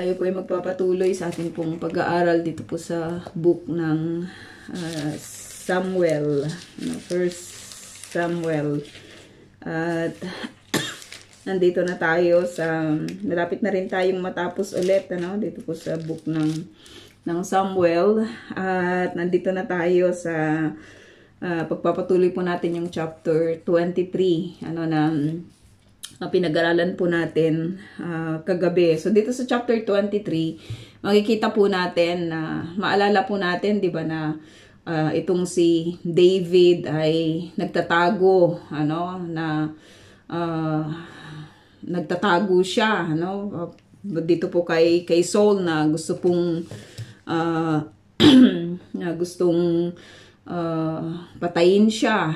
Tayo po ay magpapatuloy sa ating pong pag-aaral dito po sa book ng Samuel, First Samuel. At nandito na tayo sa, malapit na rin tayong matapos ulit, dito po sa book ng Samuel. At nandito na tayo sa pagpapatuloy po natin yung chapter 23, na pinag-aralan po natin kagabi. So dito sa chapter 23, makikita po natin na maalala po natin, 'di ba, na itong si David ay nagtatago, nagtatago siya, dito po kay Saul na gusto pong na gustong patayin siya,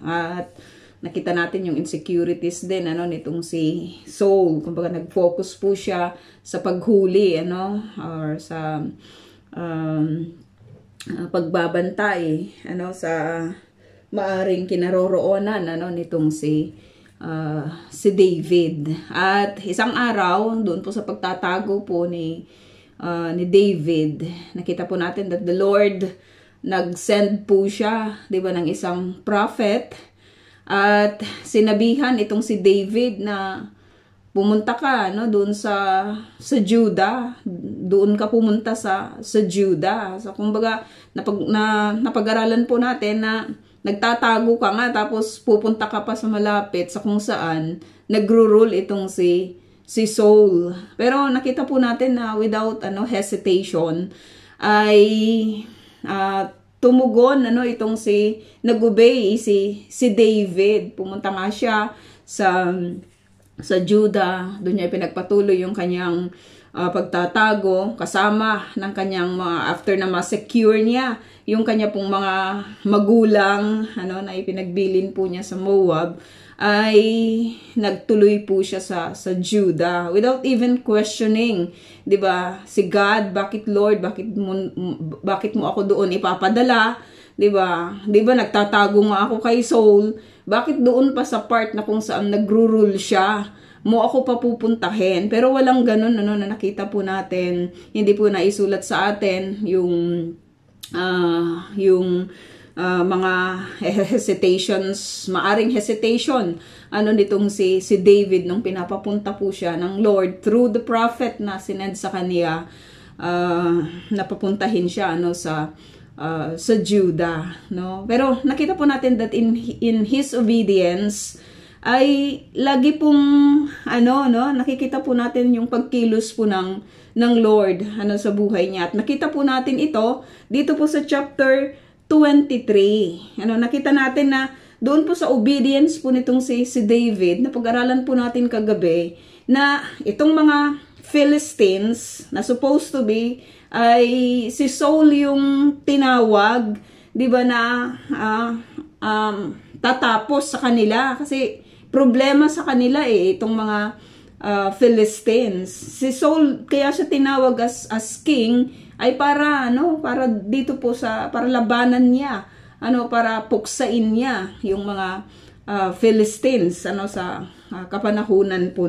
at nakita natin yung insecurities din nitong si Saul. Kumbaga nag-focus po siya sa paghuli or sa pagbabantay sa maaring kinaroroonan nitong si David. At isang araw doon po sa pagtatago po ni David, nakita po natin that the Lord nag-send po siya, 'di ba, ng isang prophet. At sinabihan itong si David na pumunta ka doon sa Judah, doon ka pumunta sa Judah. So kumbaga napag-aralan po natin na nagtatago ka nga tapos pupunta ka pa sa malapit sa kung saan nagro-rule itong si Saul. Pero nakita po natin na without hesitation ay tumugon itong nag-obey si David. Pumunta nga siya sa Judah. Doon niya pinagpatuloy yung kanyang pagtatago kasama ng kanyang mga, after na ma-secure niya yung kanya pong mga magulang na ipinagbilin po niya sa Moab, ay nagtuloy po siya sa Judah without even questioning, 'di ba? Si God, bakit Lord, bakit mo ako doon ipapadala, 'di ba? 'Di ba nagtatago nga ako kay Saul, bakit doon pa sa part na kung saan nagro-rule siya mo ako papupuntahin? Pero walang ganun na nakita po natin, hindi po naisulat sa atin yung mga hesitations, maaring hesitation nitong si David nung pinapapunta po siya ng Lord through the prophet na sinend sa kanya, napapuntahin siya sa Judah, Pero nakita po natin that in his obedience ay lagi pong nakikita po natin yung pagkilos po ng Lord sa buhay niya. At nakita po natin ito dito po sa chapter 23. Nakita natin na doon po sa obedience po nitong si David, na pag-aralan po natin kagabi, na itong mga Philistines na supposed to be ay si Saul yung tinawag, 'di ba, na tatapos sa kanila kasi problema sa kanila itong mga Philistines. Si Saul kaya siya tinawag as king ay para para dito po para labanan niya, para puksain niya yung mga Philistines sa kapanahunan po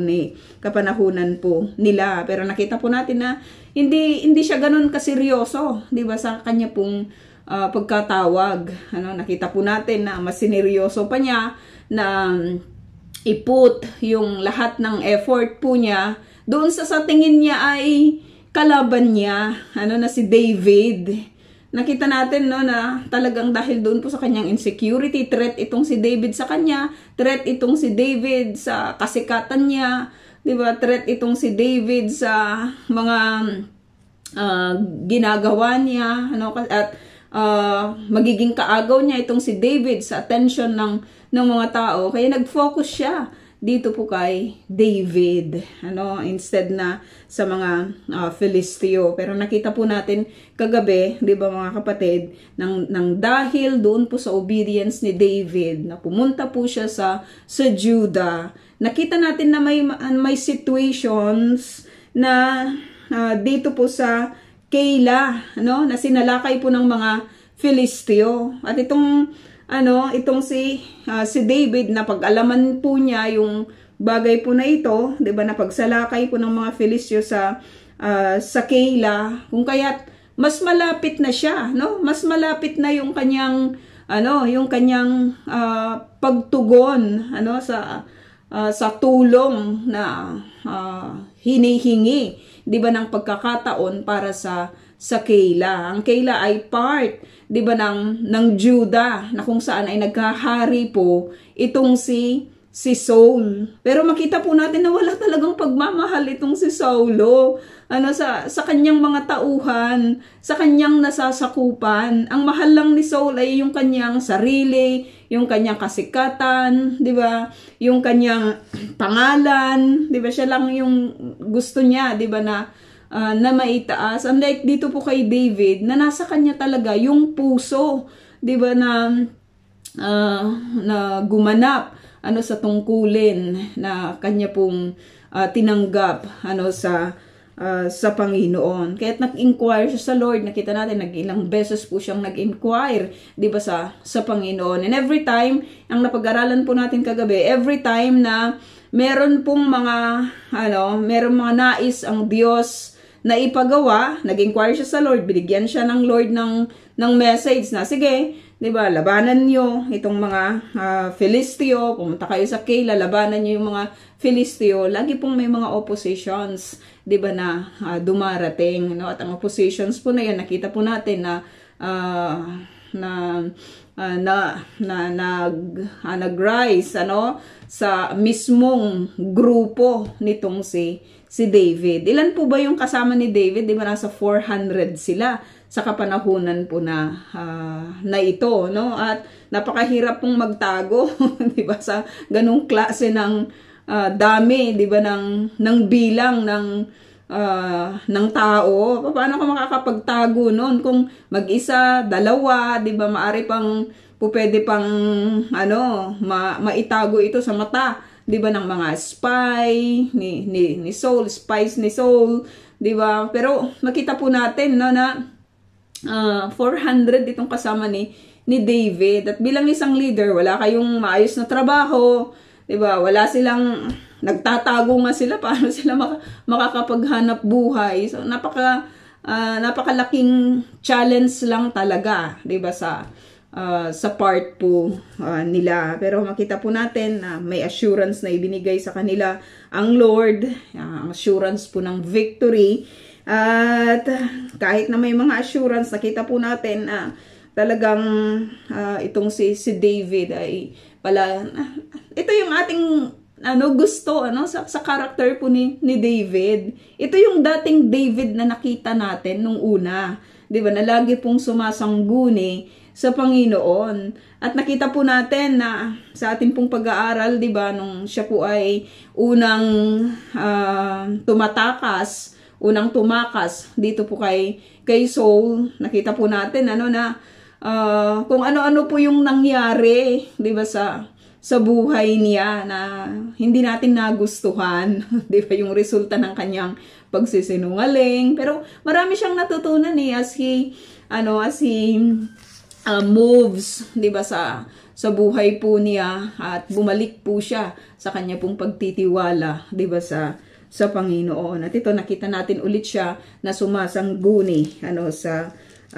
nila. Pero nakita po natin na hindi siya ganoon kaseryoso, 'di ba, sa kanya pong pagkatawag. Nakita po natin na mas sineryoso pa niya na iput yung lahat ng effort po niya doon sa tingin niya ay kalaban niya, na si David. Nakita natin na talagang dahil doon po sa kanyang insecurity, threat itong si David sa kanya, threat itong si David sa kasikatan niya, 'di ba? Threat itong si David sa mga ginagawa niya, at magiging kaagaw niya itong si David sa attention ng mga tao. Kaya nag-focus siya dito po kay David, instead na sa mga Filisteo. Pero nakita po natin kagabi, 'di ba mga kapatid, nang dahil doon po sa obedience ni David na pumunta po siya sa Judah, nakita natin na may situations na dito po sa Keilah, na sinalakay po ng mga Filisteo. At itong si David, na pag-alaman po niya yung bagay po na ito, 'di ba, na pagsalakay po ng mga Filisteo sa Keila, kung kaya't mas malapit na siya, no? Mas malapit na yung kanyang pagtugon sa tulong na hinihingi, 'di ba, ng pagkakataon para sa Keila. Ang Keila ay part, 'di ba, ng Judah, na kung saan ay nagkahari po itong si Saul. Pero makita po natin na wala talagang pagmamahal itong si Saulo. Sa kanyang mga tauhan, sa kanyang nasasakupan. Ang mahal lang ni Saul ay yung kanyang sarili, yung kanyang kasikatan, 'di ba? Yung kanyang pangalan, 'di ba? Siya lang yung gusto niya, 'di ba, na maitaas. Unlike dito po kay David, na nasa kanya talaga yung puso, 'di ba, na gumanap sa tungkulin na kanya pong tinanggap sa Panginoon. Kaya't nag-inquire siya sa Lord. Nakita natin, nag-ilang beses po siyang nag-inquire, 'di ba, sa Panginoon. And every time, ang napag-aralan po natin kagabi, every time na meron pong meron mga nais ang Diyos na ipagawa, nag-inquire siya sa Lord, binigyan siya ng Lord ng message na, sige, 'di ba, labanan niyo itong mga Filisteo, pumunta kayo sa Keila, labanan niyo yung mga Filisteo. Lagi pong may mga oppositions, 'di ba, na dumarating, no? At ang oppositions po na 'yan, nakita po natin na nag-rise sa mismong grupo nitong si David. Ilan po ba yung kasama ni David? 'Di ba, nasa 400 sila sa kapanahunan po na ito, no? At napakahirap pong magtago, 'di ba, sa ganung klase ng dami, 'di ba, ng bilang ng tao. Paano ka makakapagtago noon kung mag-isa, dalawa, 'di ba? Maari pang pwede pang maitago ito sa mata, 'di ba, ng mga spy ni Saul, spies ni Saul, 'di ba? Pero makita po natin, no, na 400 itong kasama ni David. At bilang isang leader, wala kayong maayos na trabaho, 'di ba? Wala silang, nagtatago nga sila, paano sila makakapaghanap buhay. So napakalaking challenge lang talaga, 'di ba, sa part po nila. Pero makita po natin na may assurance na ibinigay sa kanila ang Lord, ang assurance po ng victory. At kahit na may mga assurance, nakita po natin na talagang itong si David ay pala, ito yung ating gusto sa character po ni David. Ito yung dating David na nakita natin nung una, 'di ba, na lagi pong sumasangguni sa Panginoon. At nakita po natin na sa ating pong pag-aaral, 'di ba, nung siya po ay unang tumakas dito po kay Saul, nakita po natin na kung ano-ano po yung nangyari, 'di ba, sa buhay niya na hindi natin nagustuhan, 'di ba, yung resulta ng kanyang pagsisinungaling. Pero marami siyang natutunan as he moves, 'di ba, sa buhay po niya, at bumalik po siya sa kanya pong pagtitiwala, 'di ba, sa Panginoon. At ito, nakita natin ulit siya na sumasangguni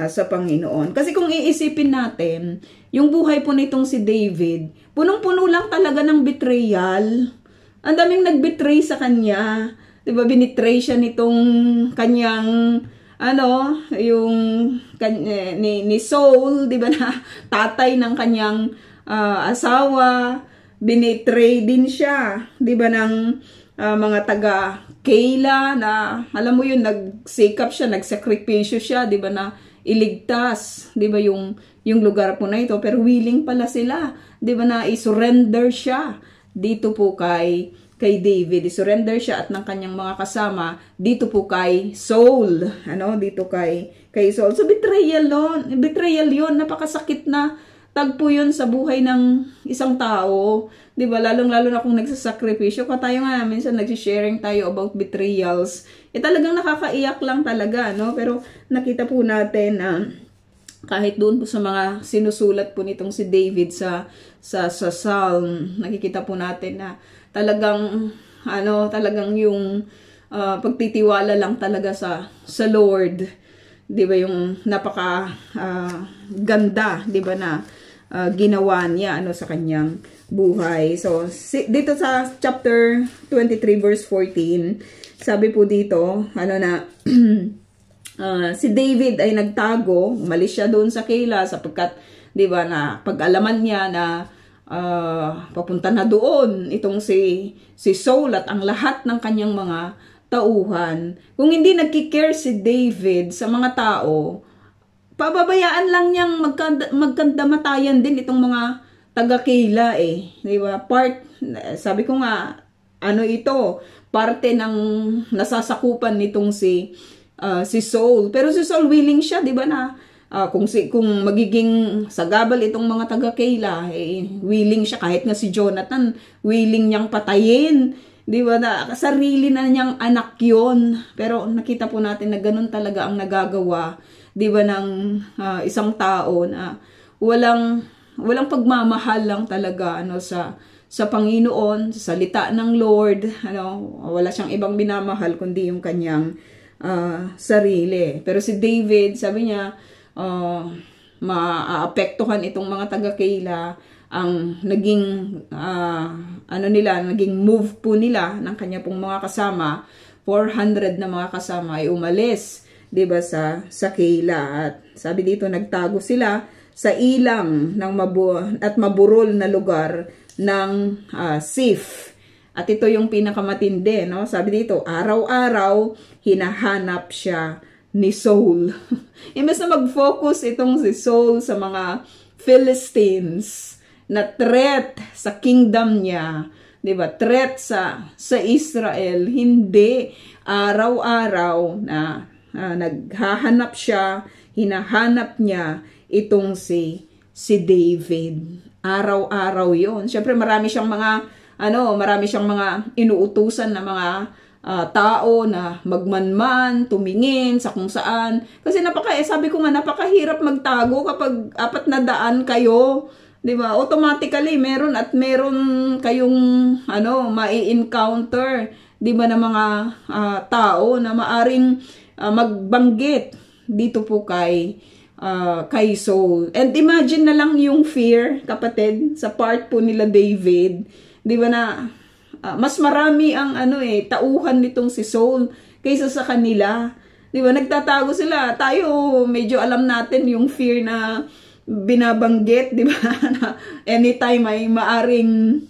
sa Panginoon. Kasi kung iisipin natin, yung buhay po nitong si David, punong-puno lang talaga ng betrayal. Ang daming nagbetray sa kanya. 'Di ba, binitray siya nitong kanyang ni Saul, 'di ba, na tatay ng kanyang asawa. Binitray din siya, 'di ba, ng mga taga Keila, na alam mo yun, nagsikap siya, nagsakripisyo siya, 'di ba, na iligtas, 'di ba, yung lugar po na ito. Pero willing pala sila, 'di ba, na i-surrender siya dito po kay David. I-surrender siya at ng kanyang mga kasama dito po kay Saul, dito kay Saul. So betrayal 'yon, napakasakit na tagpo 'yon sa buhay ng isang tao, 'di ba? Lalong-lalo na kung nagsasakripisyo ka. Tayo nga minsan nagsi-sharing tayo about betrayals. Talagang nakakaiyak lang talaga, no? Pero nakita po natin na kahit doon po sa mga sinusulat po nitong si David sa Psalm, nakikita po natin na talagang talagang yung pagtitiwala lang talaga sa Lord, 'di ba, yung napaka ganda, 'di ba, na ginawa niya sa kanyang buhay. So dito sa chapter 23 verse 14, sabi po dito na si David ay nagtago, umalis siya doon sa Keila sapagkat, 'di ba, na pag-alaman niya na papunta na doon itong si Saul at ang lahat ng kanyang mga tauhan. Kung hindi nagki-care si David sa mga tao, pababayaan lang niyang magkandamatayan din itong mga taga-Keila 'di ba? Sabi ko nga, ito, parte ng nasasakupan nitong si Saul. Pero si Saul willing siya, 'di ba, na kung magiging sagabal itong mga taga-Keila, willing siya, kahit nga si Jonathan, willing niyang patayin, 'di ba, na sarili na niyang anak 'yon. Pero nakita po natin na ganun talaga ang nagagawa, 'di ba, ng isang tao na walang pagmamahal lang talaga sa Panginoon, sa salita ng Lord, wala siyang ibang minamahal kundi yung kanyang sarili. Pero si David, sabi niya, maaapektuhan itong mga taga-Keila, ang naging naging move po nila ng kanya pong mga kasama, 400 na mga kasama ay umalis, 'di ba, sa Keila. At sabi dito, nagtago sila sa ilang ng maburol na lugar ng Sif. At ito yung pinakamatindi, no? Sabi dito, araw-araw hinahanap siya ni Saul. Imbes na mag-focus itong si Saul sa mga Philistines na threat sa kingdom niya, 'di ba? Threat sa Israel, hindi, araw-araw na naghahanap siya, hinahanap niya itong si David. Araw-araw 'yon. Syempre marami siyang mga inuutusan na mga tao na magmanman, tumingin sa kung saan. Kasi sabi ko nga, napakahirap magtago kapag 4 na daan kayo, 'di ba? Automatically meron kayong mai-encounter, 'di ba, na mga tao na maaring magbanggit dito po kay Saul. And imagine na lang yung fear, kapatid, sa part po nila David, 'di ba, na mas marami ang tauhan nitong si Saul kaysa sa kanila. 'Di ba? Nagtatago sila. Tayo medyo alam natin yung fear na binabanggit, 'di ba? Anytime ay maaring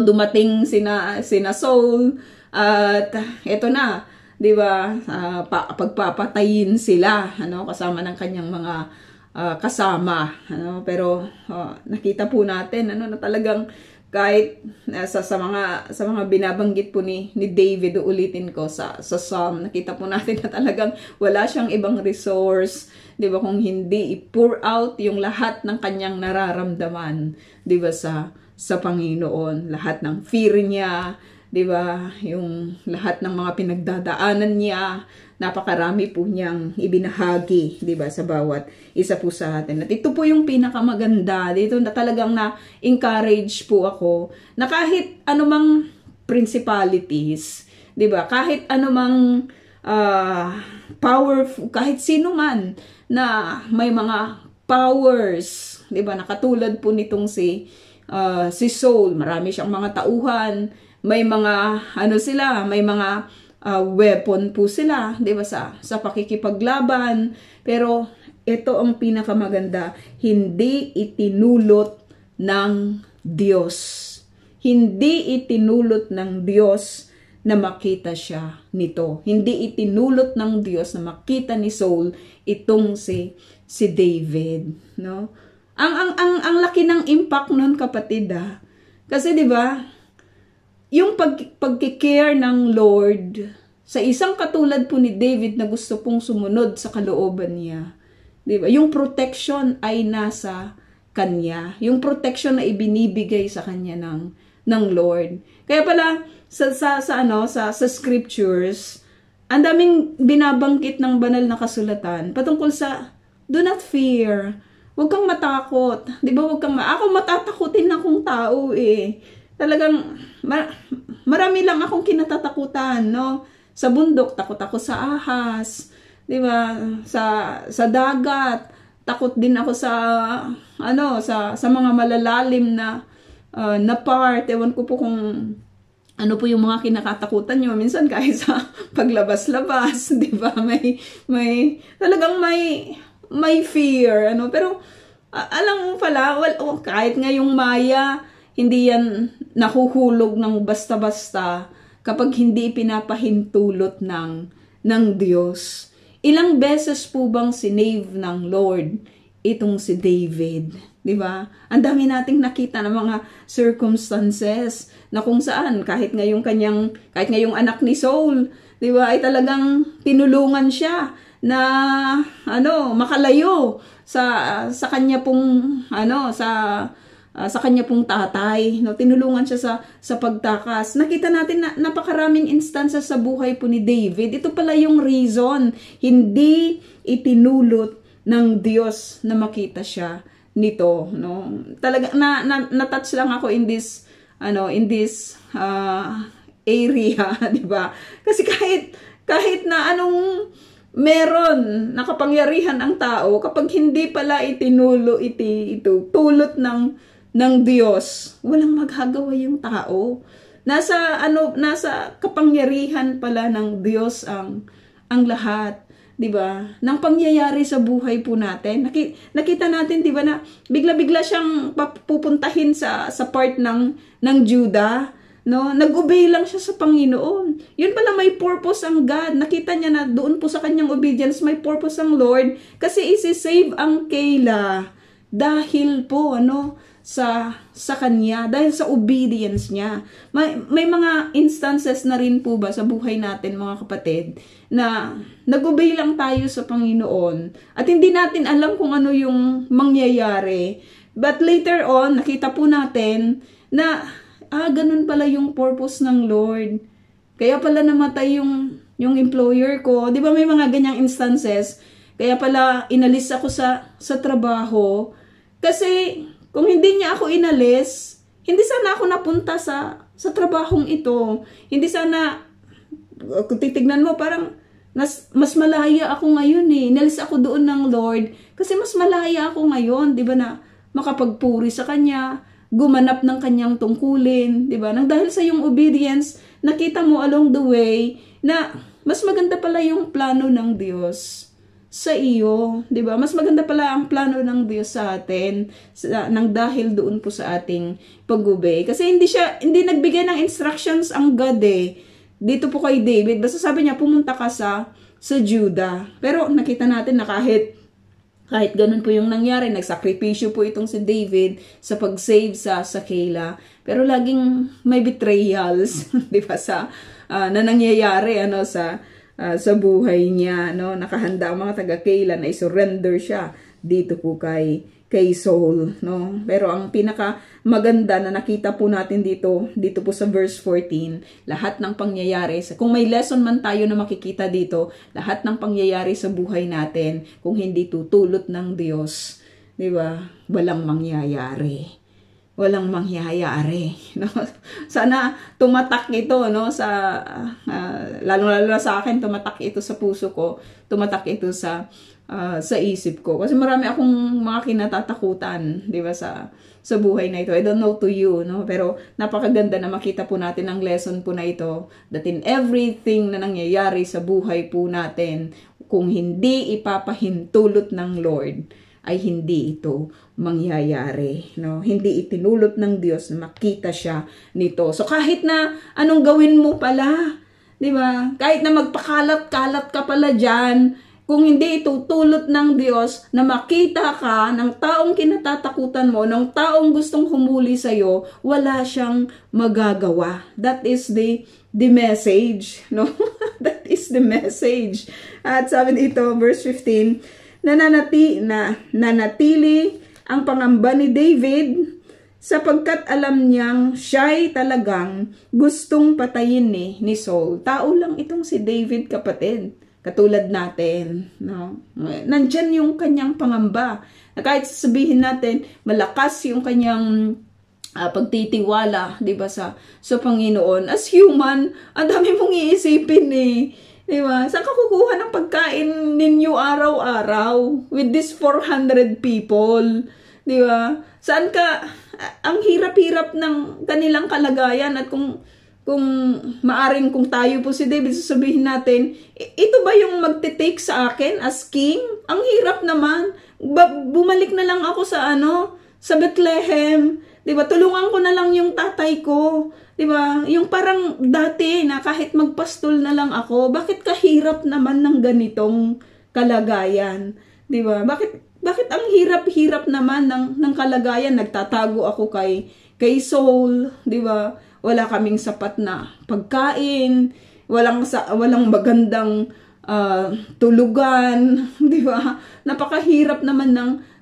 dumating sina Saul at eto na, 'di ba? Pagpapatayin sila, kasama ng kanyang mga kasama, pero nakita po natin na talagang kahit sa mga binabanggit po ni David, ulitin ko sa Psalm, nakita po natin na talagang wala siyang ibang resource, 'di ba, kung hindi i-pour out yung lahat ng kanyang nararamdaman, 'di ba, sa Panginoon, lahat ng fear niya, 'di ba, yung lahat ng mga pinagdadaanan niya, napakarami po niyang ibinahagi, 'di ba, sa bawat isa po sa atin. At ito po yung pinakamaganda dito, na talagang na-encourage po ako na kahit anumang principalities, 'di ba, kahit anumang powerful, kahit sino man na may mga powers, 'di ba, na katulad po nitong si Saul, marami siyang mga tauhan, may mga may mga weapon po sila, 'di ba, sa pakikipaglaban. Pero ito ang pinakamaganda, hindi itinulot ng Diyos. Hindi itinulot ng Diyos na makita siya nito. Hindi itinulot ng Diyos na makita ni Saul itong si David, no? Ang laki ng impact nun, kapatid, Kasi 'di ba, yung pagkikare ng Lord sa isang katulad po ni David na gusto pong sumunod sa kalooban niya, 'di ba? Yung protection ay nasa kanya. Yung protection na ibinibigay sa kanya ng Lord. Kaya pala sa scriptures, ang daming binabanggit ng banal na kasulatan patungkol sa Do not fear. Huwag kang matakot. Di ba? Ako matatakutin akong tao eh. Talagang, marami lang akong kinatatakutan, no? Sa bundok, takot ako sa ahas. Di ba? Sa dagat, takot din ako sa mga malalalim na part. Ewan ko po kung ano po yung mga kinakatakutan nyo. Minsan kahit sa paglabas-labas, di ba? Talagang may fear, ano? Pero, alam mo pala, kahit ngayong Maya, hindi yan nahuhulog ng basta-basta kapag hindi pinapahintulot ng Diyos. Ilang beses po bang sinave ng Lord itong si David? Di ba? Ang dami nating nakita ng mga circumstances na kung saan kahit ngayong anak ni Saul, di ba, ay talagang tinulungan siya na makalayo sa kanya pong sa kanya pong tatay, no? Tinulungan siya sa pagtakas. Nakita natin na napakaraming instances sa buhay po ni David. Ito pala yung reason, hindi itinulot ng Diyos na makita siya nito, no? Talaga na-touch lang ako in this area, di ba? Kasi kahit na anong meron nakapangyarihan ang tao, kapag hindi pala tulot ng Diyos, walang magagawa yung tao. Nasa kapangyarihan pala ng Diyos ang lahat, 'di ba? Nang pangyayari sa buhay po natin. Nakita natin 'di ba na bigla-bigla siyang pupuntahin sa part ng Judah, no? Nag-obey lang siya sa Panginoon. Yun pala may purpose ang God. Nakita niya na doon po sa kanyang obedience may purpose ang Lord kasi isi-save ang Keilah dahil po sa kanya, dahil sa obedience niya. May mga instances na rin po ba sa buhay natin, mga kapatid, na nag-obey lang tayo sa Panginoon at hindi natin alam kung ano yung mangyayari. But later on, nakita po natin na ganun pala yung purpose ng Lord. Kaya pala namatay yung employer ko. Di ba may mga ganyang instances? Kaya pala inalis ako sa trabaho. Kasi kung hindi niya ako inalis, hindi sana ako napunta sa trabahong ito. Hindi sana, kung titignan mo, parang mas malaya ako ngayon eh. Inalis ako doon ng Lord. Kasi mas malaya ako ngayon, di ba, na makapagpuri sa Kanya, gumanap ng Kanyang tungkulin, di ba? Nang dahil sa yung obedience, nakita mo along the way na mas maganda pala yung plano ng Diyos sa iyo, 'di ba? Mas maganda pala ang plano ng Diyos sa atin nang dahil doon po sa ating pag-obey. Kasi hindi nagbigay ng instructions ang God eh. Dito po kay David, basta sabi niya pumunta ka sa Judah. Pero nakita natin na kahit ganun po yung nangyari, nagsakripisyo po itong si David sa pag-save sa Keilah. Pero laging may betrayals, 'di ba, na nangyayari sa buhay niya, no? Nakahanda ang mga taga-Keilah na i-surrender siya dito po kay Saul, no? Pero ang pinaka maganda na nakita po natin dito po sa verse 14, lahat ng pangyayari, kung may lesson man tayo na makikita dito, lahat ng pangyayari sa buhay natin, kung hindi tutulot ng Diyos, di ba? Walang mangyayari. Walang mangyayari, no? Sana tumatak ito, no, lalo sa akin, tumatak ito sa puso ko, tumatak ito sa isip ko. Kasi marami akong mga kinatatakutan, di ba, sa buhay na ito. I don't know to you, no? Pero napakaganda na makita po natin ang lesson po na ito, that in everything na nangyayari sa buhay po natin, kung hindi ipapahintulot ng Lord, ay hindi ito mangyayari, no? Hindi itinulot ng Diyos na makita siya nito. So kahit na anong gawin mo pala, di ba? Kahit na magpakalat-kalat ka pala diyan, kung hindi itutulot ng Diyos na makita ka ng taong kinatatakutan mo, ng taong gustong humuli sa iyo, wala siyang magagawa. That is the message, no? That is the message. At sabi dito, verse 15, nanatili ang pangamba ni David sapagkat alam niyang siya'y talagang gustong patayin ni Saul. Tao lang itong si David, kapatid. katulad natin, no? Nandyan yung kanyang pangamba. Na kahit sabihin natin, malakas yung kanyang pagtitiwala, 'di ba, sa Panginoon. As human, ang dami mong iisipin eh. 'Di ba? Saan ka kukuha ng pagkain ninyo araw-araw with this 400 people? 'Di ba? Saan ka, ang hirap-hirap ng kanilang kalagayan, at kung maaring kung tayo po si David, sasabihin natin, ito ba yung magte-take sa akin as king? Ang hirap naman. Bumalik na lang ako sa sa Bethlehem. 'Di ba? Tulungan ko na lang yung tatay ko. 'Di ba? Yung parang dati na kahit magpastol na lang ako, bakit kahirap naman ng ganitong kalagayan? 'Di ba? Bakit ang hirap-hirap naman ng kalagayan? Nagtatago ako kay Saul, 'di ba? Wala kaming sapat na pagkain, walang magandang tulugan, 'di ba? Napakahirap naman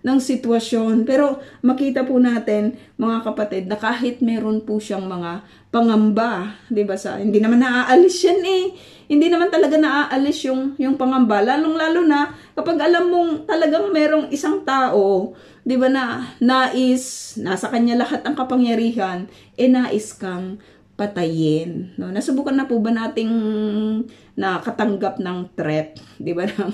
ng sitwasyon. Pero makita po natin, mga kapatid, na kahit meron po siyang mga pangamba, 'di ba, hindi naman naaalis yan eh. Hindi naman talaga naaalis yung pangamba, lalong-lalo na kapag alam mong talagang merong isang tao, 'di ba, na nasa kanya lahat ang kapangyarihan, nais kang patayin, no? Nasubukan na po ba nating nakatanggap ng threat, 'di ba, ng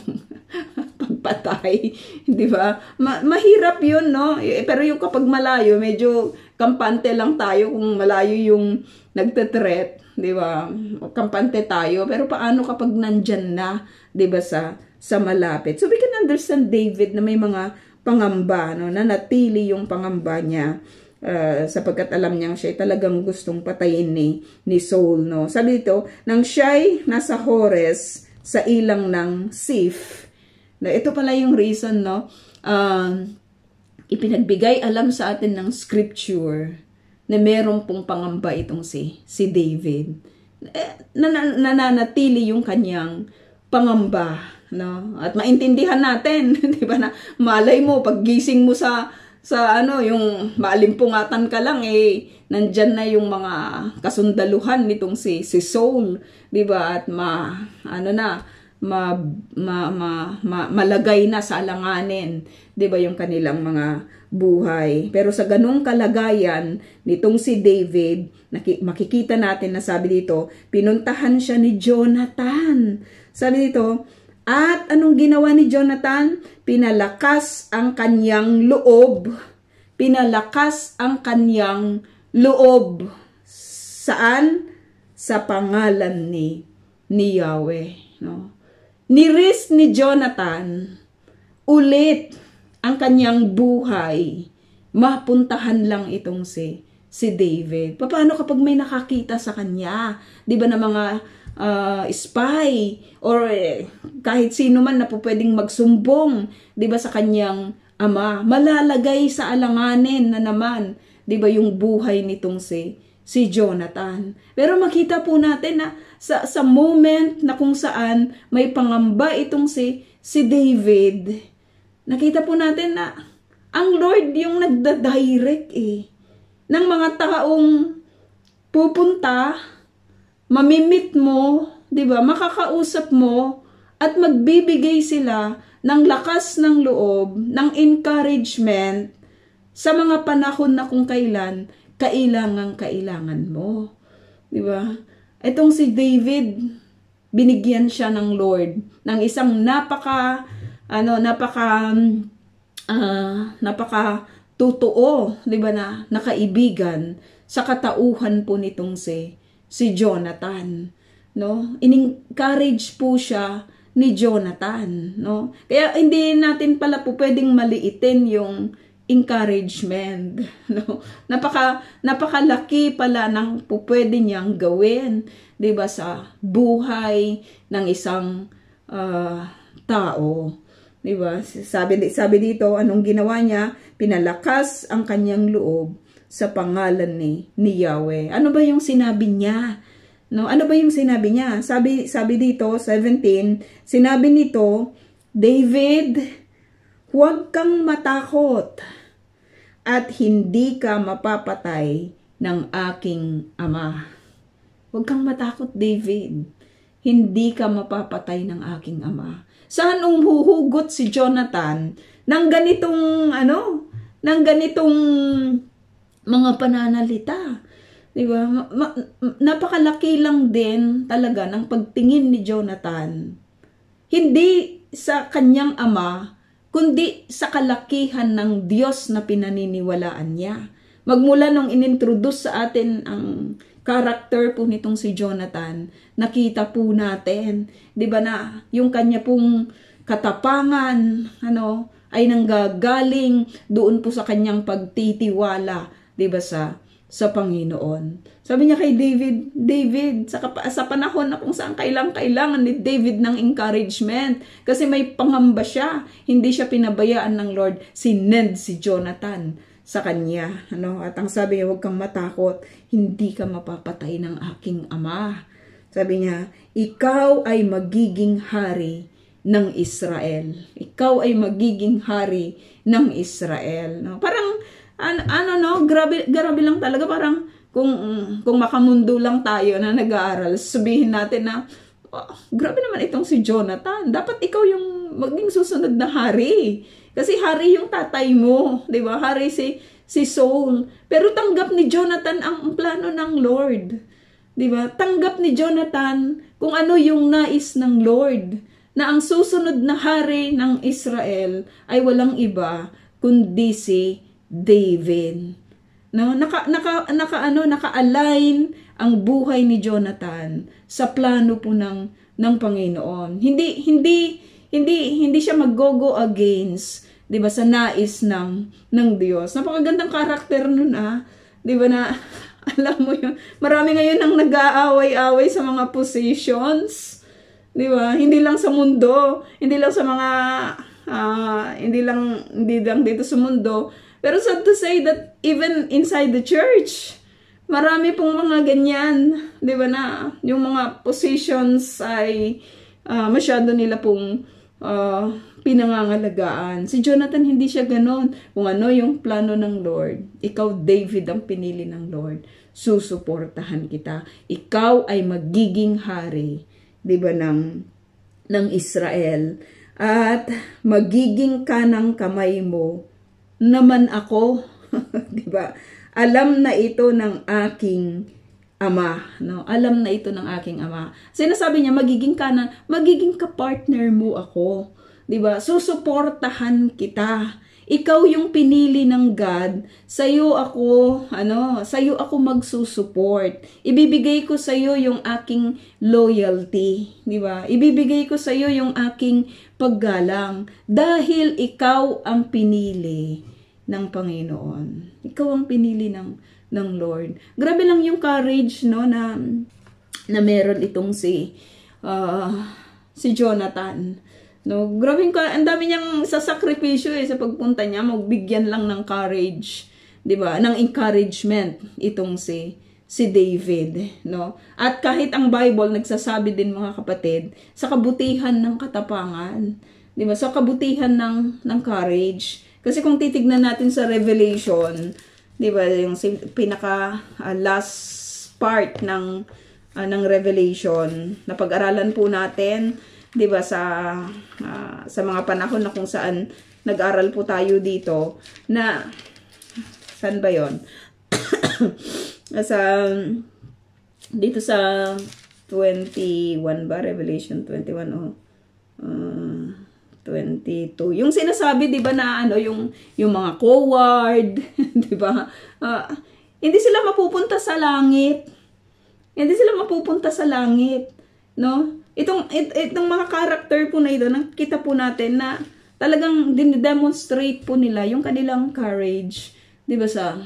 pagpatay, 'di ba? Mahirap 'yun, no? Pero yung kapag malayo, medyo kampante lang tayo kung malayo yung nagte-threat, 'di ba? Kampante tayo. Pero paano kapag nandyan na, 'di ba, sa malapit? So we can understand David na may mga pangamba, no? Na natili yung pangamba niya. Sapagkat alam niyang siya talagang gustong patayin ni Saul, no? Sabi dito, nang siya'y nasa Hores sa ilang ng Sif. Na ito pala yung reason, no? Ipinagbigay alam sa atin ng scripture na meron pong pangamba itong si David. Nananatili yung kanyang pangamba, no? At maintindihan natin, 'di ba, na malay mo paggising mo sa yung maalimpungatan ka lang nandyan na yung mga kasundaluhan nitong si Saul, 'di ba? At malagay na sa alanganin, 'di ba, yung kanilang mga buhay. Pero sa ganung kalagayan nitong si David, makikita natin na sabi dito, pinuntahan siya ni Jonathan. Sabi dito, at anong ginawa ni Jonathan? Pinalakas ang kanyang loob. Pinalakas ang kanyang loob. Saan? Sa pangalan ni Yahweh, no? Niris ni Jonathan ulit ang kanyang buhay. Mapuntahan lang itong si David. Paano kapag may nakakita sa kanya? 'Di ba, na mga spy or kahit sino man na po pwedeng magsumbong, 'di ba, sa kanyang ama, malalagay sa alanganin na naman, 'di ba, yung buhay nitong si Jonathan. Pero makita po natin na sa moment na kung saan may pangamba itong si David, nakita po natin na ang Lord yung nagda-direct ng mga taong pupunta, mamimit mo, 'di ba? Makakausap mo at magbibigay sila ng lakas ng loob, ng encouragement sa mga panahon na kung kailan kailangan mo. 'Di ba? Itong si David, binigyan siya ng Lord ng isang napaka totoo, 'di ba, na kaibigan sa katauhan po nitong si Jonathan, no? In-encourage po siya ni Jonathan, no? Kaya hindi natin pala po pwedeng maliitin yung encouragement, no? Napakalaki pala ng po pwede niyang gawin, 'di ba, sa buhay ng isang tao, 'di ba? Sabi dito, anong ginawa niya? Pinalakas ang kanyang loob sa pangalan ni Yahweh. Ano ba yung sinabi niya? No, ano ba yung sinabi niya? Sabi dito 17, sinabi nito, David, huwag kang matakot at hindi ka mapapatay ng aking ama. Huwag kang matakot, David. hindi ka mapapatay ng aking ama. Saan umuhugot si Jonathan ng ganitong mga pananalita? Diba? Napakalaki lang din talaga ng pagtingin ni Jonathan. Hindi sa kanyang ama, kundi sa kalakihan ng Diyos na pinaniniwalaan niya. Magmula nung inintroduce sa atin ang character po nitong si Jonathan, nakita po natin, 'di ba, na yung kanya pong katapangan, ay nanggagaling doon po sa kanyang pagtitiwala, 'di ba, sa Panginoon. Sabi niya kay David, sa panahon na kung saan kailangan ni David ng encouragement, kasi may pangamba siya, hindi siya pinabayaan ng Lord, sinend si Jonathan sa kanya. At ang sabi niya, huwag kang matakot, hindi ka mapapatay ng aking ama. Sabi niya, ikaw ay magiging hari ng Israel. Ikaw ay magiging hari ng Israel. Parang, grabe lang talaga. Parang, kung makamundo lang tayo na nag-aaral, sabihin natin na, grabe naman itong si Jonathan. Dapat ikaw yung maging susunod na hari. Kasi hari yung tatay mo, 'di ba? Hari si Saul. Pero tanggap ni Jonathan ang plano ng Lord. 'Di ba? Tanggap ni Jonathan kung ano yung nais ng Lord, na ang susunod na hari ng Israel ay walang iba kundi si David. Naka-align ang buhay ni Jonathan sa plano po ng Panginoon. Hindi siya mag-go against, 'di ba, sa nais ng Diyos. Napakagandang karakter nun, 'di ba, na alam mo yun. Marami ngayon ang nag-aaway-away sa mga positions, 'di ba? Hindi lang sa mundo, hindi lang sa mga hindi lang dito sa mundo, pero sad to say that even inside the church, marami pong mga ganyan, 'di ba, na yung mga positions ay masyado nila pong pinangangalagaan. Si Jonathan hindi siya ganon. Kung ano yung plano ng Lord, ikaw David ang pinili ng Lord, susuportahan kita. Ikaw ay magiging hari, 'di ba, ng Israel, at magiging kanang kamay mo naman ako. 'Di ba? Alam na ito ng aking ama, Alam na ito ng aking ama. Sinasabi niya, magiging ka-partner mo ako. 'Di ba? Susuportahan kita. Ikaw yung pinili ng God. Sa'yo ako magsusupport. Ibibigay ko sa'yo yung aking loyalty. 'Di ba? Ibibigay ko sa'yo yung aking paggalang. Dahil ikaw ang pinili ng Panginoon. Ikaw ang pinili ng Lord. Grabe lang yung courage, na meron itong si Jonathan. Grabe ang dami niyang sasakripisyo sa pagpunta niya, magbigyan lang ng courage, 'di ba? Ng encouragement itong si David, At kahit ang Bible nagsasabi din, mga kapatid, sa kabutihan ng katapangan, 'di ba? Sa kabutihan ng courage. Kasi kung titignan natin sa Revelation, 'di ba, yung pinaka last part ng Revelation, na pag-aralan po natin, 'di ba, sa mga panahon na kung saan nag-aral po tayo dito, na saan ba 'yon? Dito sa 21 ba, Revelation 21 22. Yung sinasabi, 'di ba, na yung mga coward, 'di ba? Hindi sila mapupunta sa langit. Hindi sila mapupunta sa langit, Itong mga character po na ito, nakita po natin na talagang din-demonstrate po nila yung kanilang courage, 'di ba, sa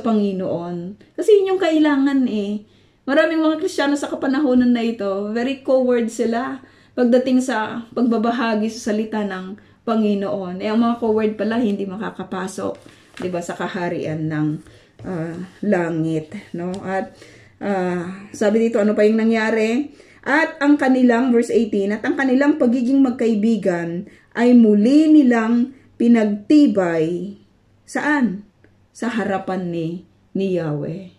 Panginoon. Kasi yun yung kailangan Maraming mga Kristiyano sa kapanahonan na ito, very coward sila pagdating sa pagbabahagi sa salita ng Panginoon. Ang mga coward pala hindi makakapasok, 'di ba, sa kaharian ng langit, At sabi dito, ano pa yung nangyari? At ang kanilang, verse 18, at ang kanilang pagiging magkaibigan ay muli nilang pinagtibay. Saan? Sa harapan ni Yahweh.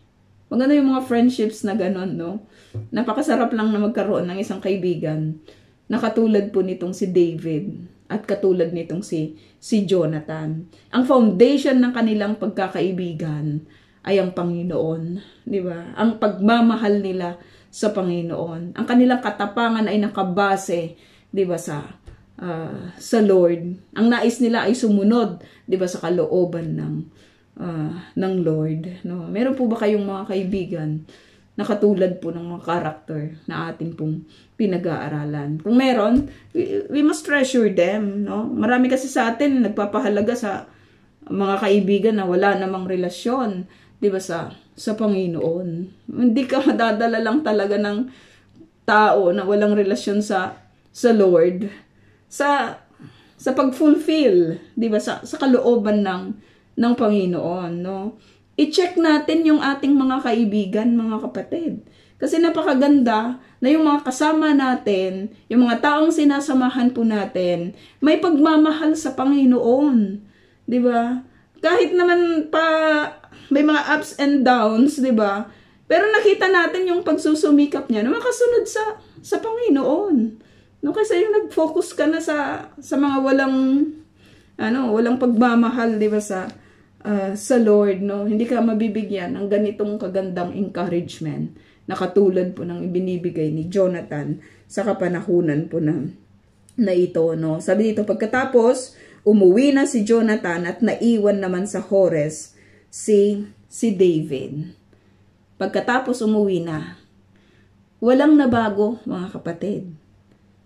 Maganda yung mga friendships na ganon, no? Napakasarap lang na magkaroon ng isang kaibigan na katulad po nitong si David at katulad nitong si Jonathan. Ang foundation ng kanilang pagkakaibigan ay ang Panginoon, di ba? Ang pagmamahal nila sa Panginoon. Ang kanilang katapangan ay nakabase, di ba, sa Lord. Ang nais nila ay sumunod, di ba, sa kalooban ng Lord, no? Meron po ba kayong mga kaibigan na katulad po ng mga karakter na atin pong pinag-aaralan? Kung meron, we must treasure them, no? Marami kasi sa atin nagpapahalaga sa mga kaibigan na wala namang relasyon, 'di ba, sa Panginoon. Hindi ka madadala lang talaga ng tao na walang relasyon sa Lord sa pag-fulfill, 'di ba, sa kalooban ng Panginoon, no? I-check natin yung ating mga kaibigan, mga kapatid. Kasi napakaganda na yung mga kasama natin, yung mga taong sinasamahan po natin, may pagmamahal sa Panginoon. 'Di ba? Kahit naman pa may mga ups and downs, 'di ba? Pero nakita natin yung pagsusumikap niya na makasunod sa Panginoon. No, kasi yung nag-focus ka na sa mga walang pagmamahal, 'di ba, sa Lord, no? Hindi ka mabibigyan ng ganitong kagandang encouragement na katulad po ng ibinibigay ni Jonathan sa kapanahunan po na ito, no? Sabi dito, pagkatapos umuwi na si Jonathan at naiwan naman sa Hores si David. Pagkatapos umuwi na, walang nabago, mga kapatid.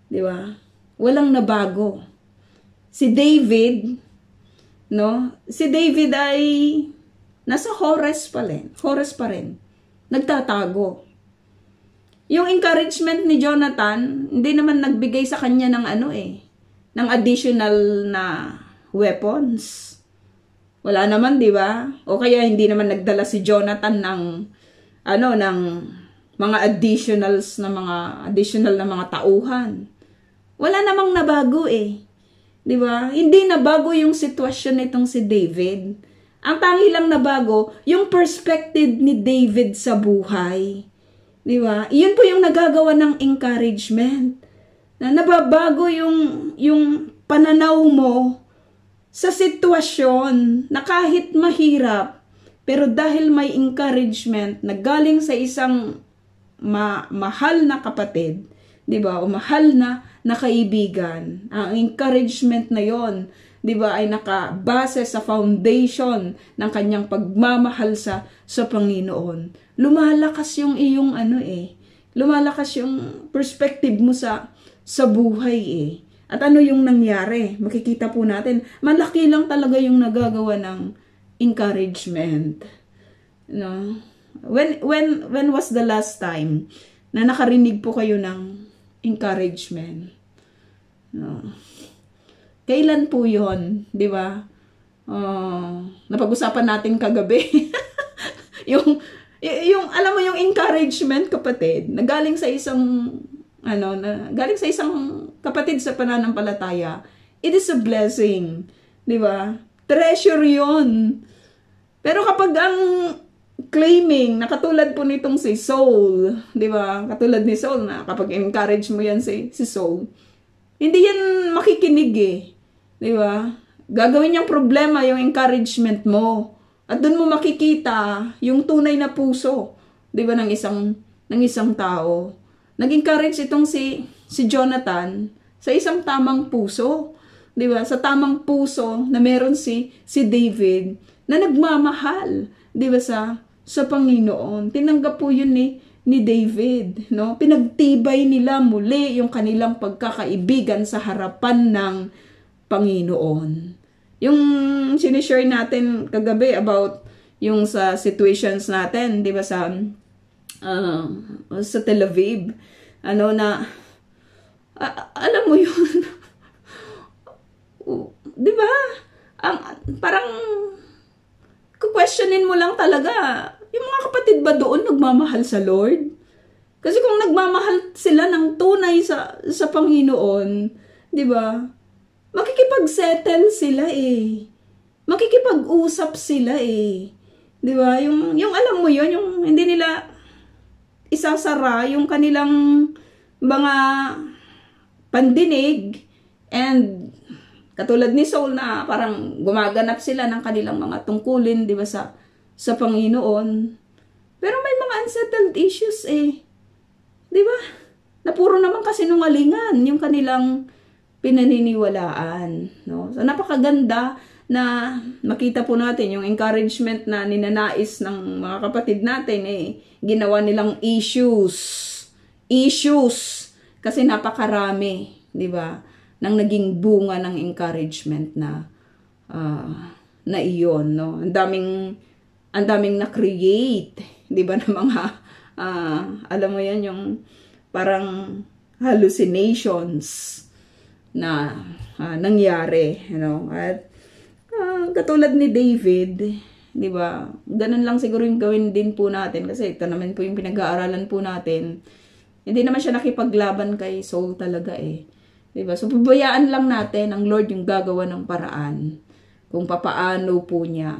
Di ba? Walang nabago. Si David, no? Si David ay nasa Hores pa rin. Nagtatago. Yung encouragement ni Jonathan, hindi naman nagbigay sa kanya ng ng additional na weapons. Wala naman, di ba? O kaya hindi naman nagdala si Jonathan ng mga additional na mga tauhan. Wala namang nabago eh. 'Di ba? Hindi nabago yung sitwasyon nitong si David. Ang tangi lang nabago, yung perspective ni David sa buhay. 'Di ba? Iyon po yung nagagawa ng encouragement. Na nababago yung pananaw mo sa sitwasyon na kahit mahirap, pero dahil may encouragement na galing sa isang mahal na kapatid, 'di ba? O mahal na kaibigan, ang encouragement na 'yon, 'di ba, ay nakabase sa foundation ng kanyang pagmamahal sa Panginoon. Lumalakas yung iyong lumalakas yung perspective mo sa buhay eh. At ano yung nangyari? Makikita po natin, malaki lang talaga yung nagagawa ng encouragement. No? When was the last time na nakarinig po kayo ng encouragement? No. Kailan po yon, di ba? Napag-usapan natin kagabi. yung alam mo yung encouragement, kapatid, na galing sa isang kapatid sa pananampalataya. It is a blessing, di ba? Treasure yon. Pero kapag ang claiming, na katulad po nitong si Saul, di ba? Katulad ni Saul, na kapag encourage mo yan si Saul, hindi yan makikinig eh. Di ba? Gagawin niyang problema yung encouragement mo. At doon mo makikita yung tunay na puso, di ba, ng isang tao. Nag-encourage itong si Jonathan sa isang tamang puso. Di ba? Sa tamang puso na meron si David na nagmamahal, di ba, sa Panginoon. Tinanggap po yun ni David, no? Pinagtibay nila muli yung kanilang pagkakaibigan sa harapan ng Panginoon. Yung sinishare natin kagabi about yung sa situations natin, di ba, sa Tel Aviv, alam mo yun, di ba? Parang questionin mo lang talaga, yung mga kapatid ba doon nagmamahal sa Lord? Kasi kung nagmamahal sila ng tunay sa Panginoon, di ba? Makikipag-settle sila eh. Makikipag-usap sila eh. 'Di ba? Yung alam mo yun, yung hindi nila isasara yung kanilang mga pandinig, and katulad ni Saul na parang gumaganap sila ng kanilang mga tungkulin, 'di ba, sa Panginoon. Pero may mga unsettled issues 'di ba? Na puro naman kasinungalingan yung kanilang pinaniniwalaan, no? So napakaganda na makita po natin yung encouragement na ninanais ng mga kapatid natin, ginawa nilang issues kasi napakarami, 'di ba, nang naging bunga ng encouragement na iyon, no? Ang daming na-create, 'di ba, ng mga alam mo yan, yung parang hallucinations na nangyari, at katulad ni David, 'di ba? Ganun lang siguro yung gawin din po natin, kasi ito naman po yung pinag-aaralan po natin. Hindi naman siya nakipaglaban kay Saul talaga 'di ba? So pabayaan lang natin ang Lord yung gagawa ng paraan kung papaano po niya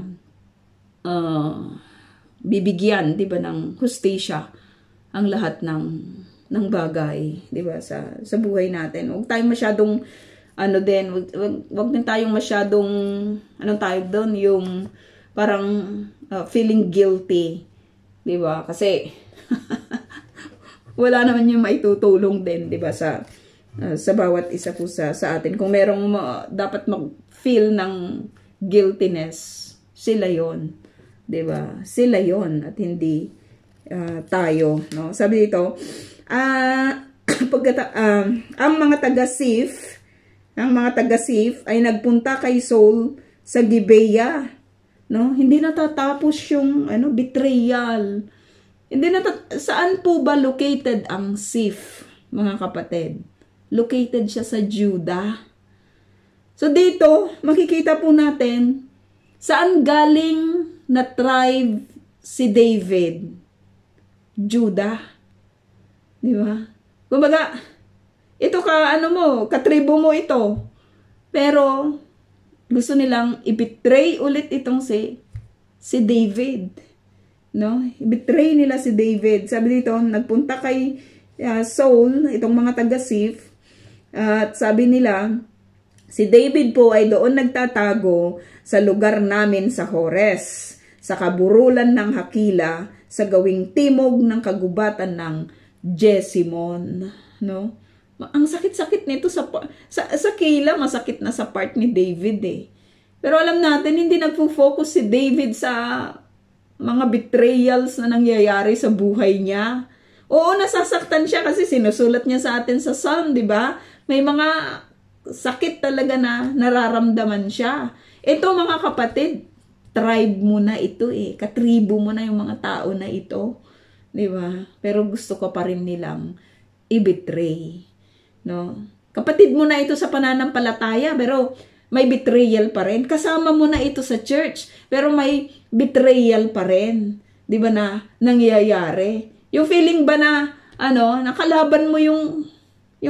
bibigyan, 'di ba, ng hustisya ang lahat ng bagay, 'di ba, sa buhay natin. Huwag tayong masyadong wag din tayong masyadong anong tawag doon, yung parang feeling guilty, 'di ba? Kasi wala naman yung maitutulong din, 'di ba, sa bawat isa po sa atin. Kung merong dapat mag-feel ng guiltiness, sila 'yon, 'di ba? Sila 'yon at hindi tayo, no? Sabi dito, ang mga taga-Sif ay nagpunta kay Saul sa Gibeah, no? Hindi natatapos yung betrayal. Saan po ba located ang Sif, mga kapatid? Located siya sa Judah. So dito makikita po natin saan galing na tribe si David. Judah. 'Di ba? Kumbaga, ito katribo mo ito. Pero gusto nilang i-betray ulit itong si David, no? I-betray nila si David. Sabi dito, nagpunta kay Saul, itong mga taga-Sif, at sabi nila, si David po ay doon nagtatago sa lugar namin sa Hores, sa kaburulan ng Hakila, sa gawing timog ng kagubatan ng Jesimon, no? Ang sakit-sakit nito sa Keilah, masakit na sa part ni David Pero alam natin, hindi nagfo-focus si David sa mga betrayals na nangyayari sa buhay niya. Oo, nasasaktan siya kasi sinusulat niya sa atin sa Psalm, 'di ba? May mga sakit talaga na nararamdaman siya. Ito, mga kapatid, tribe mo na ito katribo mo na yung mga tao na ito, 'di ba? Pero gusto ko pa rin nilang i-betray, no? Kapatid mo na ito sa pananampalataya, pero may betrayal pa rin. Kasama mo na ito sa church, pero may betrayal pa rin, 'di ba, na nangyayari. Yung feeling ba na nakalaban mo yung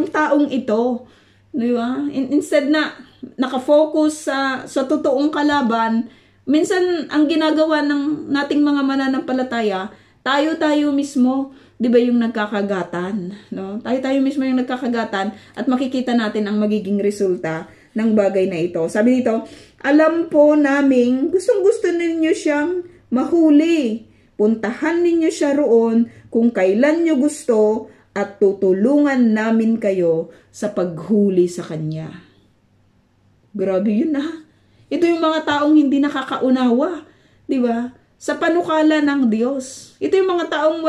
taong ito, 'di ba? Instead na nakafocus sa totoong kalaban, minsan ang ginagawa ng nating mga mananampalataya, tayo mismo, 'di ba, yung nagkakagatan, no? Tayo mismo yung nagkakagatan, at makikita natin ang magiging resulta ng bagay na ito. Sabi dito, alam po naming gustong-gusto ninyo siyang mahuli. Puntahan ninyo siya roon kung kailan nyo gusto, at tutulungan namin kayo sa paghuli sa kanya. Grabe yun Ito yung mga taong hindi nakakaunawa, 'di ba? Sa panukala ng Diyos. Ito yung mga taong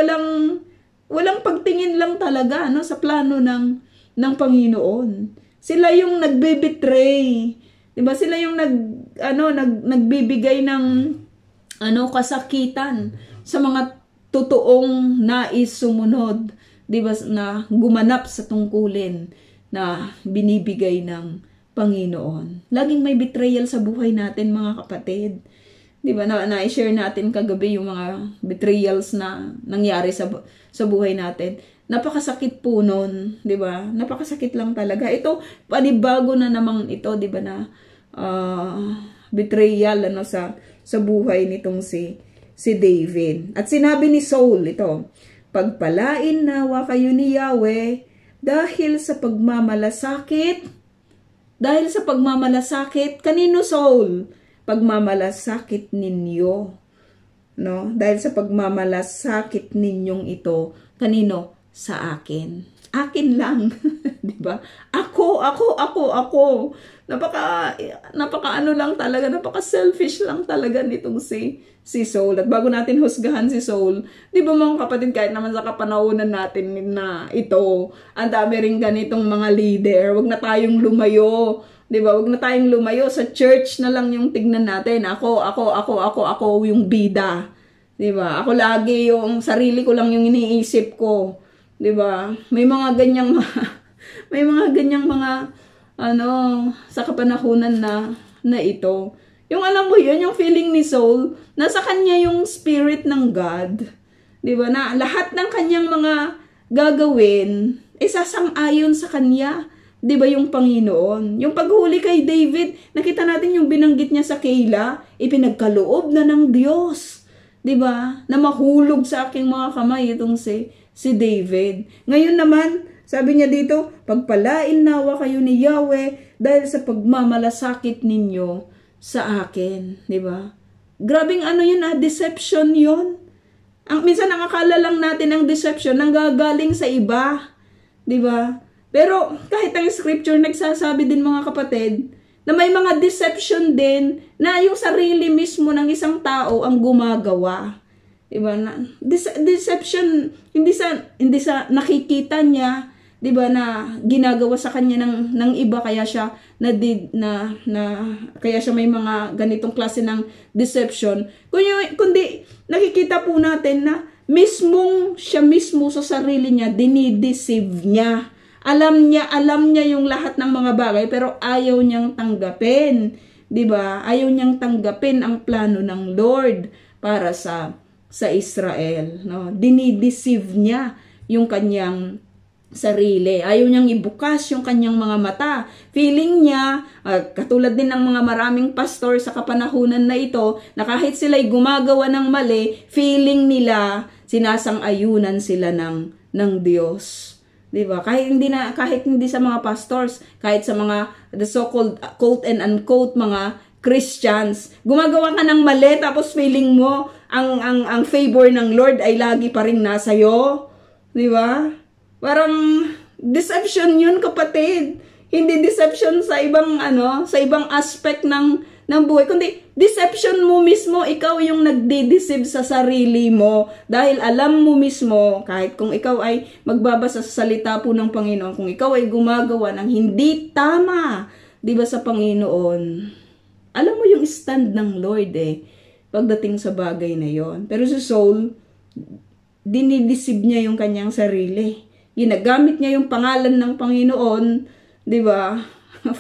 walang pagtingin lang talaga sa plano ng Panginoon. Sila yung nagbe-betray, 'di ba? Sila yung nagbibigay ng kasakitan sa mga totoong nais sumunod, 'di ba, na gumanap sa tungkulin na binibigay ng Panginoon. Laging may betrayal sa buhay natin, mga kapatid. 'Di ba, na-share natin kagabi yung mga betrayals na nangyari sa buhay natin. Napakasakit po nun, 'di ba? Napakasakit lang talaga. Ito, panibago na namang ito, 'di ba, na betrayal sa buhay nitong si si David. At sinabi ni Saul ito, pagpalain nawa kayo ni Yahweh dahil sa pagmamalasakit. Dahil sa pagmamalasakit, kanino Saul? Pagmamalasakit ninyo. No? Dahil sa pagmamalasakit ninyong ito, kanino? Sa akin. Akin lang. 'Di ba? Ako. Napaka ano lang talaga, napaka selfish lang talaga nitong si Saul. At bago natin husgahan si Saul, 'di ba mga kapatid, kahit naman sa kapanahunan natin na ito, ang dami ring ganitong mga leader. Wag na tayong lumayo. 'Di ba? Wag na tayong lumayo, sa church na lang yung tignan natin. Ako yung bida. 'Di ba? Ako lagi yung sarili ko lang yung iniisip ko. 'Di ba? May mga ganyang mga sa kapanahunan na ito. Yung alam mo yun, yung feeling ni Saul, nasa kanya yung spirit ng God. 'Di ba? Na lahat ng kanyang mga gagawin sasang-ayon sa kanya. 'Di ba yung Panginoon? Yung paghuli kay David, nakita natin yung binanggit niya sa Keila, ipinagkaloob na ng Diyos. 'Di ba? Na mahulog sa aking mga kamay itong si David. Ngayon naman, sabi niya dito, pagpalain nawa kayo ni Yahweh dahil sa pagmamalasakit ninyo sa akin. 'Di ba? Grabing yun, deception yun. Minsan nakakala lang natin ang deception nanggagaling sa iba. 'Di ba? Pero kahit ang scripture nagsasabi din mga kapatid, na may mga deception din na yung sarili mismo ng isang tao ang gumagawa. Diba? Deception, hindi sa nakikita niya, 'di ba, na ginagawa sa kanya ng iba, kaya siya kaya siya may mga ganitong klase ng deception. Kundi nakikita po natin na siya mismo sa sarili niya dinideceive niya. Alam niya yung lahat ng mga bagay, pero ayaw niyang tanggapin. 'Di ba? Ayaw niyang tanggapin ang plano ng Lord para sa Israel, no? Dinideceive niya yung kanyang sarili. Ayaw niyang ibukas yung kanyang mga mata. Feeling niya, katulad din ng mga maraming pastor sa kapanahunan na ito, na kahit sila'y gumagawa ng mali, feeling nila sinasang-ayunan sila ng Diyos. 'Di ba? Kahit hindi sa mga pastors, kahit sa mga the so-called quote and unquote mga Christians, gumagawa ka ng mali tapos feeling mo ang favor ng Lord ay lagi pa ring nasa iyo, 'di ba? Parang deception 'yun, kapatid. Hindi deception sa ibang aspect ng buhay, kundi deception mo mismo. Ikaw yung nagde-deceive sa sarili mo dahil alam mo mismo, kahit kung ikaw ay magbabasa sa salita po ng Panginoon, kung ikaw ay gumagawa ng hindi tama, 'di ba, sa Panginoon, alam mo yung stand ng Lord pagdating sa bagay na yon. Pero si Saul, dinideceive niya yung kanyang sarili. Ginagamit niya yung pangalan ng Panginoon, 'di ba?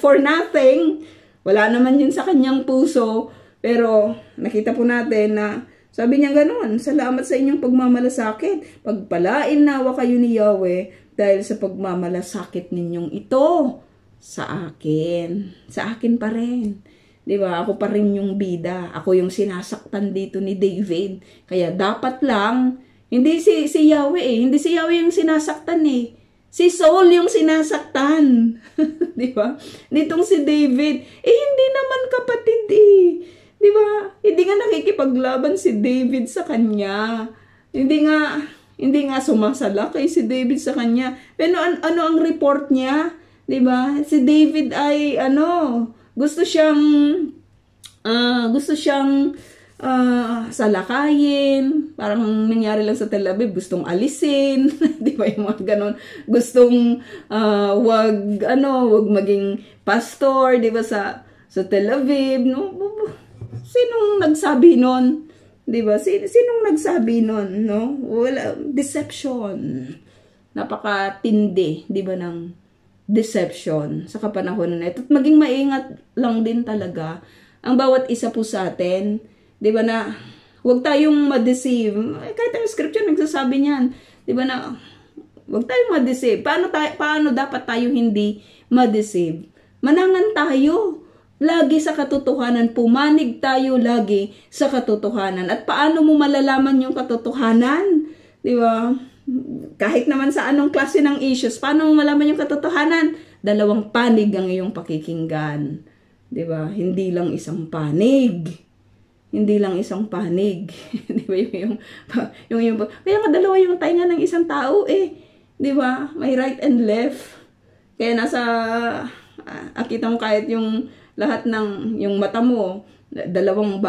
For nothing. Wala naman yun sa kanyang puso. Pero nakita po natin na sabi niya ganoon, salamat sa inyong pagmamalasakit. Pagpalain nawa kayo ni Yahweh dahil sa pagmamalasakit ninyong ito sa akin. Sa akin pa rin. 'Di ba? Ako pa rin yung bida. Ako yung sinasaktan dito ni David. Kaya dapat lang, hindi si Yahweh hindi si Yahweh yung sinasaktan Si Saul yung sinasaktan. 'Di ba? Nitong si David, hindi naman, kapatid 'Di ba? Hindi nga nakikipaglaban si David sa kanya. Hindi nga sumasalakay si David sa kanya. Pero ano ang report niya? 'Di ba? Si David ay gusto siyang salakayin. Parang nangyari lang sa Tel Aviv, gustong alisin. 'Di ba, yung mga ganon. Gustong wag maging pastor, 'di ba, sa Tel Aviv, no? Sinong nagsabi nun? 'Di ba? Sinong nagsabi nun, no? Wala, deception. Napakatindi, 'di ba, ng deception sa kapanahon na ito. At maging maingat lang din talaga ang bawat isa po sa atin, 'di ba, na huwag tayong ma-deceive. Kahit ang scripture nagsasabi niyan, 'di ba, na huwag tayong ma-deceive. Paano dapat tayo hindi ma-deceive? Manangan tayo. lagi sa katotohanan. Pumanig tayo lagi sa katotohanan. At paano mo malalaman yung katotohanan? Di ba? Kahit naman sa anong klase ng issues, paano mo malaman yung katotohanan? Dalawang panig ang iyong pakikinggan. Di ba? Hindi lang isang panig. Hindi lang isang panig. Di ba? Kaya nga dalawa yung tainga ng isang tao eh. Di ba? May right and left. Kaya akita mo kahit yung lahat ng yung mata mo, dalawang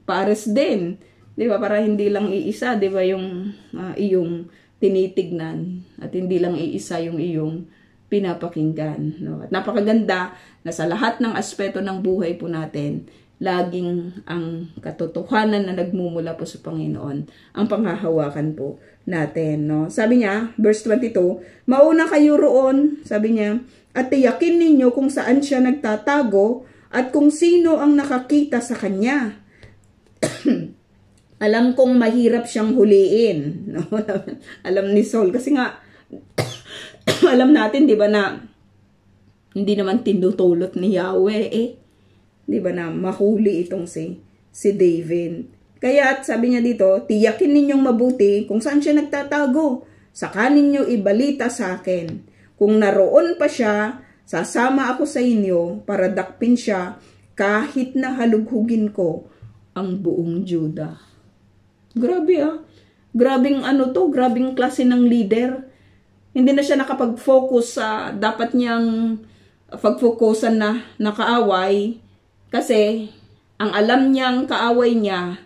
pares din. 'Di ba? Para hindi lang iisa, 'di ba, yung iyong tinitignan at hindi lang iisa yung iyong pinapakinggan, no? At napakaganda na sa lahat ng aspeto ng buhay po natin, laging ang katotohanan na nagmumula po sa Panginoon ang panghahawakan po natin, no? Sabi niya, verse 22, mauna kayo roon, sabi niya, at tiyakin ninyo kung saan siya nagtatago at kung sino ang nakakita sa kanya. Alam kong mahirap siyang huliin, no? Alam ni Saul kasi nga alam natin, 'di ba, na hindi naman tinutulot ni Yahweh eh. 'Di ba, na mahuli itong si David. Kaya sabi niya dito, tiyakin ninyong mabuti kung saan siya nagtatago. Saka ninyo ibalita sa akin. Kung naroon pa siya, sasama ako sa inyo para dakpin siya kahit na halughugin ko ang buong Juda. Grabe Grabing grabing klase ng leader. Hindi na siya nakapag-focus sa dapat niyang pag-focusan na nakaaway. Kasi ang alam niyang kaaway niya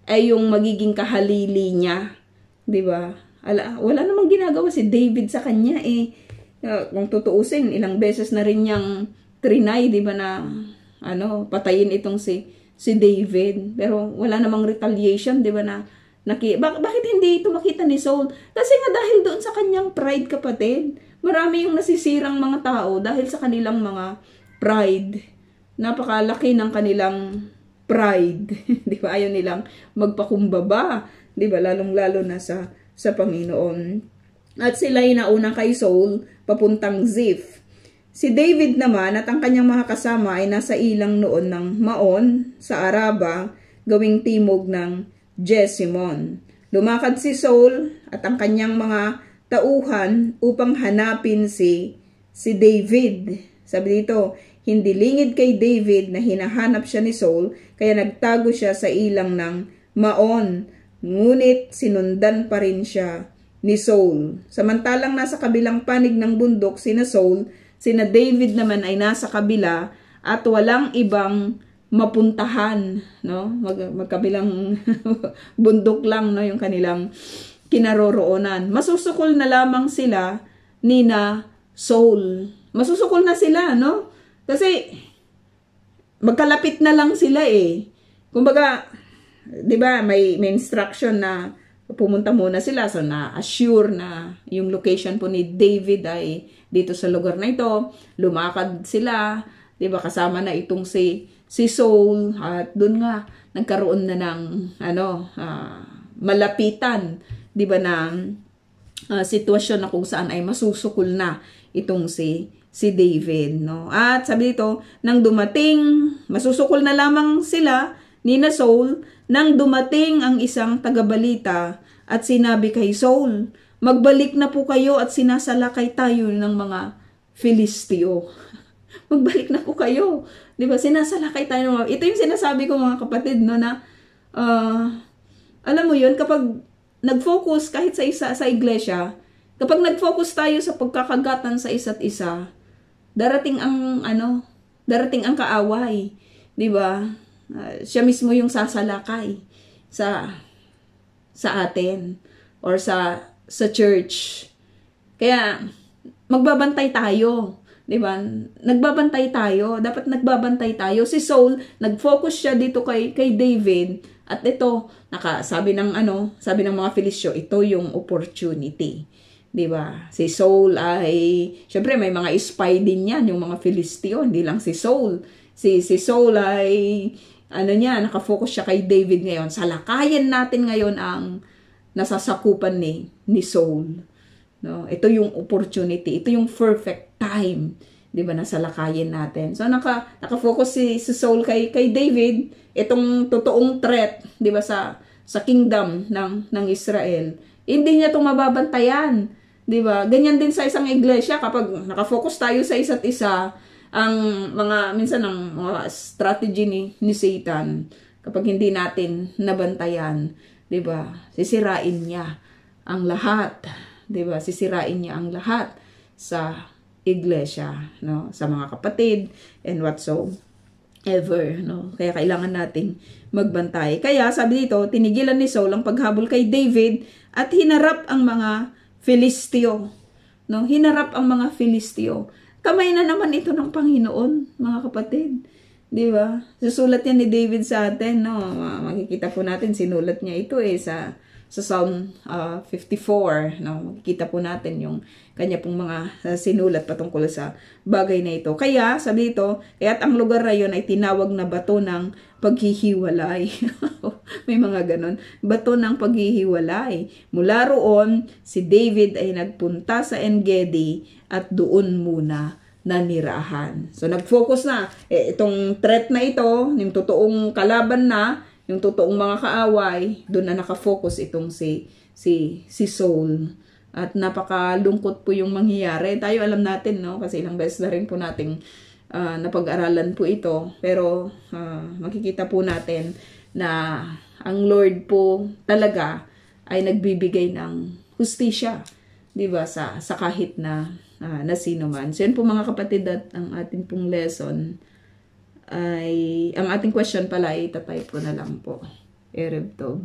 ay yung magiging kahalili niya. 'Di ba? Wala namang ginagawa si David sa kanya eh. Kung tutuusin, ilang beses na rin niyang trinay, 'di ba, na patayin itong si David. Pero wala namang retaliation, 'di ba, na bakit hindi ito makita ni Saul? Kasi nga dahil doon sa kanyang pride, kapatid. Marami yung nasisirang mga tao dahil sa kanilang mga pride. Napakalaki ng kanilang pride. Di ba? Ayaw nilang magpakumbaba. Di ba? Lalong-lalo na sa Panginoon. At sila'y nauna kay Saul papuntang Ziph. Si David naman at ang kanyang mga kasama ay nasa ilang noon ng Maon sa Araba, gawing timog ng Jesimon. Lumakad si Saul at ang kanyang mga tauhan upang hanapin si David. Sabi dito, hindi lingid kay David na hinahanap siya ni Saul, kaya nagtago siya sa ilang ng Maon. Ngunit sinundan pa rin siya ni Saul. Samantalang nasa kabilang panig ng bundok sina Saul, sina David naman ay nasa kabila at walang ibang mapuntahan, no? Magkabilang bundok lang, no, yung kanilang kinaroroonan. Masusukol na lamang sila nina Saul. Masusukol na sila, no? Kasi magkalapit na lang sila eh. Kumbaga, 'di ba, may instruction na pumunta muna sila, so na-assure na yung location po ni David ay dito sa lugar na ito. Lumakad sila, 'di ba, kasama na itong si Saul, at doon nga nagkaroon na ng malapitan, 'di ba, na sitwasyon na kung saan ay masusukol na itong si David, no? At sabi dito, nang dumating, masusukol na lamang sila ni na Saul, nang dumating ang isang tagabalita at sinabi kay Saul, magbalik na po kayo at sinasalakay tayo ng mga Filisteo. Magbalik na po kayo. 'Di ba? Sinasalakay tayo ng mga... Ito yung sinasabi ko, mga kapatid, no, na alam mo yun, kapag nag-focus kahit sa iglesia, kapag nag-focus tayo sa pagkakagatan sa isa't isa, darating ang kaaway, 'di ba? Siya mismo yung sasalakay sa atin or sa church. Kaya magbabantay tayo. 'Di ba? Nagbabantay tayo, dapat nagbabantay tayo. Si Saul, nag-focus siya dito kay David, at ito, sabi ng mga Filisteo, ito yung opportunity. 'Di ba? Si Saul ay, syempre may mga spy din yan, yung mga Filisteo, hindi lang si Saul. Si Saul ay nakafocus siya kay David ngayon. Salakayan natin ngayon ang nasasakupan ni Saul. No, ito yung opportunity, ito yung perfect time, 'di ba, nasa lakayin natin. So naka-focus si Saul kay David, itong totoong threat, 'di ba, sa kingdom ng Israel. Hindi niya 'to mababantayan, 'di ba? Ganyan din sa isang iglesia, kapag naka-focus tayo sa isa't isa, ang minsan ang mga strategy ni Satan, kapag hindi natin nabantayan, 'di ba? Sisirain niya ang lahat, 'di ba? Sisirain niya ang lahat sa iglesia, no, sa mga kapatid and whatsoever, no. Kaya kailangan nating magbantay. Kaya sabi dito, tinigilan ni Saul ang paghabol kay David at hinarap ang mga Filisteo, no. Hinarap ang mga Filisteo. Kamay na naman ito ng Panginoon, mga kapatid. 'Di ba? Susulat yan ni David sa atin, no. Makikita po natin, sinulat niya ito sa Psalm 54, no. Makikita po natin yung kanya pong mga sinulat patungkol sa bagay na ito. Kaya sabi dito, kaya't ang lugar na yun ay tinawag na bato ng paghihiwalay. May mga ganon, bato ng paghihiwalay. Mula roon, si David ay nagpunta sa En-gedi at doon muna nanirahan. So nag-focus na itong threat na ito, yung totoong kalaban na, yung totoong mga kaaway, doon na nakafocus itong si Saul. At napakalungkot po yung mangyayari. Tayo alam natin, no, kasi ilang beses na rin po nating napag-aralan po ito. Pero makikita po natin na ang Lord po talaga ay nagbibigay ng hustisya, 'di ba, sa kahit na sino man. So yun po, mga kapatid, at ang ating pong lesson ay, ang ating question pala ay itatay ko na lang po. Erev Tov.